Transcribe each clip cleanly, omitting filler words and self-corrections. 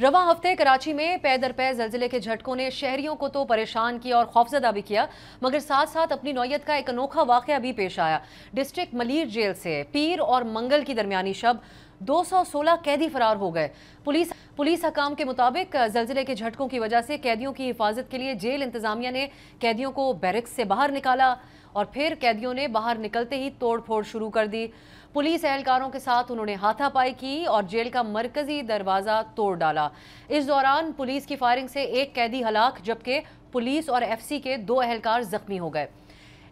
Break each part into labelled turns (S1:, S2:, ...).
S1: रवा हफ्ते कराची में पै दर पै जल्जिले के झटकों ने शहरियों को तो परेशान किया और खौफजदा भी किया, मगर साथ साथ अपनी नौयत का एक अनोखा वाकया भी पेश आया। डिस्ट्रिक्ट मलीर जेल से पीर और मंगल की दरमियानी शब 216 कैदी फरार हो गए। पुलिस हकाम के मुताबिक जल्जिले के झटकों की वजह से कैदियों की हिफाजत के लिए जेल इंतजामिया ने कैदियों को बैरक्स से बाहर निकाला और फिर कैदियों ने बाहर निकलते ही तोड़ फोड़ शुरू कर दी। पुलिस एहलकारों के साथ उन्होंने हाथापाई की और जेल का मरकजी दरवाजा तोड़ डाला। इस दौरान पुलिस की फायरिंग से एक कैदी हलाक जबकि पुलिस और एफसी के 2 एहलकार जख्मी हो गए।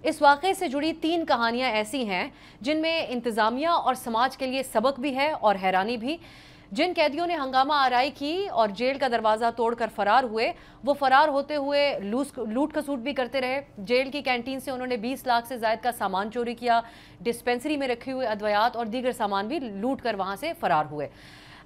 S1: इस वाक़े से जुड़ी 3 कहानियां ऐसी हैं जिनमें इंतज़ामिया और समाज के लिए सबक भी है और हैरानी भी। जिन कैदियों ने हंगामा आराई की और जेल का दरवाज़ा तोड़कर फरार हुए, वो फरार होते हुए लूट खसूट भी करते रहे। जेल की कैंटीन से उन्होंने 20 लाख से ज़ायद का सामान चोरी किया। डिस्पेंसरी में रखे हुए अद्वियात और दीगर सामान भी लूट कर वहाँ से फरार हुए।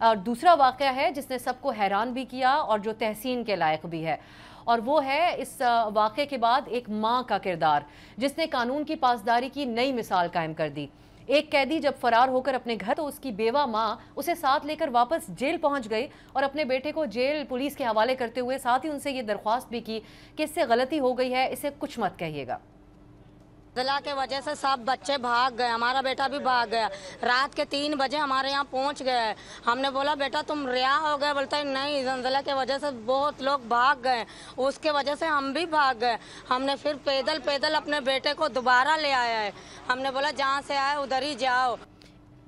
S1: और दूसरा वाक़या है जिसने सबको हैरान भी किया और जो तहसीन के लायक भी है, और वो है इस वाक़े के बाद एक माँ का किरदार जिसने कानून की पासदारी की नई मिसाल कायम कर दी। एक कैदी जब फरार होकर अपने घर, तो उसकी बेवा माँ उसे साथ लेकर वापस जेल पहुंच गई और अपने बेटे को जेल पुलिस के हवाले करते हुए साथ ही उनसे ये दरख्वास्त भी की कि इससे गलती हो गई है, इसे कुछ मत कहिएगा।
S2: जिला के वजह से सब बच्चे भाग गए, हमारा बेटा भी भाग गया। रात के 3 बजे हमारे यहाँ पहुँच गए। हमने बोला बेटा तुम रिहा हो गए, बोलता है नहीं, जंजला के वजह से बहुत लोग भाग गए, उसके वजह से हम भी भाग गए। हमने फिर पैदल पैदल अपने बेटे को दोबारा ले आया है। हमने बोला जहाँ से आए उधर ही जाओ।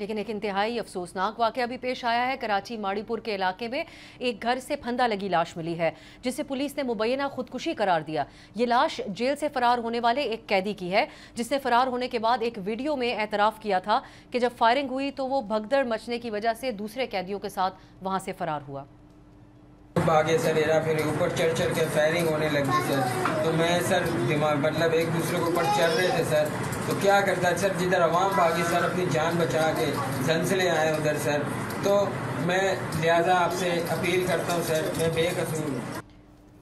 S1: लेकिन एक इंतहाई अफसोसनाक वाक़या भी पेश आया है। कराची माड़ीपुर के इलाके में एक घर से फंदा लगी लाश मिली है जिसे पुलिस ने मुबैना खुदकुशी करार दिया। ये लाश जेल से फरार होने वाले एक कैदी की है जिसने फरार होने के बाद एक वीडियो में एतराफ़ किया था कि जब फायरिंग हुई तो वो भगदड़ मचने की वजह से दूसरे कैदियों के साथ वहाँ से फरार हुआ।
S3: भागे सर, मेरा फिर ऊपर चढ़ के फायरिंग होने लगी सर। तो मैं सर दिमाग मतलब एक दूसरे के ऊपर चढ़ रहे थे सर, तो क्या करता सर, जिधर अवाम भागी सर अपनी जान बचा के झंझले आए उधर सर। तो मैं लिहाजा आपसे अपील करता हूँ सर, मैं बेकसूर हूँ।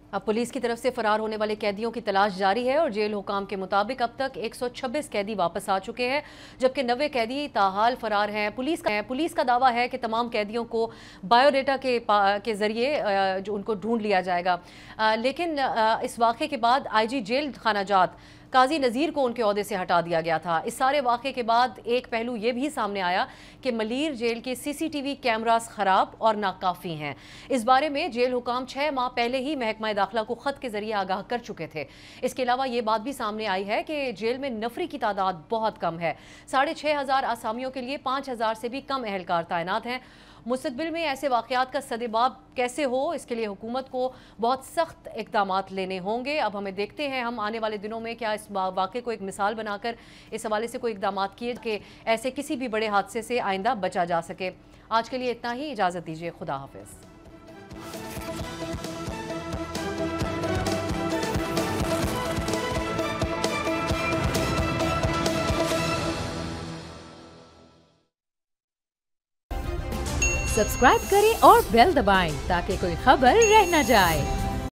S1: अब पुलिस की तरफ से फरार होने वाले कैदियों की तलाश जारी है और जेल हुकाम के मुताबिक अब तक 126 कैदी वापस आ चुके हैं जबकि 90 कैदी ताहाल फरार हैं। पुलिस का दावा है कि तमाम कैदियों को बायोडेटा के जरिए जो उनको ढूंढ लिया जाएगा। लेकिन इस वाक़े के बाद आईजी जेल खानाजात काजी नज़ीर को उनके ओहदे से हटा दिया गया था। इस सारे वाक़े के बाद एक पहलू ये भी सामने आया कि मलीर जेल के CCTV कैमरास ख़राब और नाकाफ़ी हैं। इस बारे में जेल हुकाम 6 माह पहले ही महकमा दाखिला को ख़त के ज़रिए आगाह कर चुके थे। इसके अलावा ये बात भी सामने आई है कि जेल में नफरी की तादाद बहुत कम है। 6500 आसामियों के लिए 5000 से भी कम एहलकार तैनात हैं। मुस्तकबिल में ऐसे वाक़यात का सदेबाब कैसे हो, इसके लिए हुकूमत को बहुत सख्त इक़दामात लेने होंगे। अब हमें देखते हैं हम आने वाले दिनों में क्या इस वाक़े को एक मिसाल बनाकर इस हवाले से कोई इक़दामात किए कि ऐसे किसी भी बड़े हादसे से आइंदा बचा जा सके। आज के लिए इतना ही, इजाज़त दीजिए, खुदा हाफ़िज़।
S4: सब्सक्राइब करें और बेल दबाएं ताकि कोई खबर रह न जाए।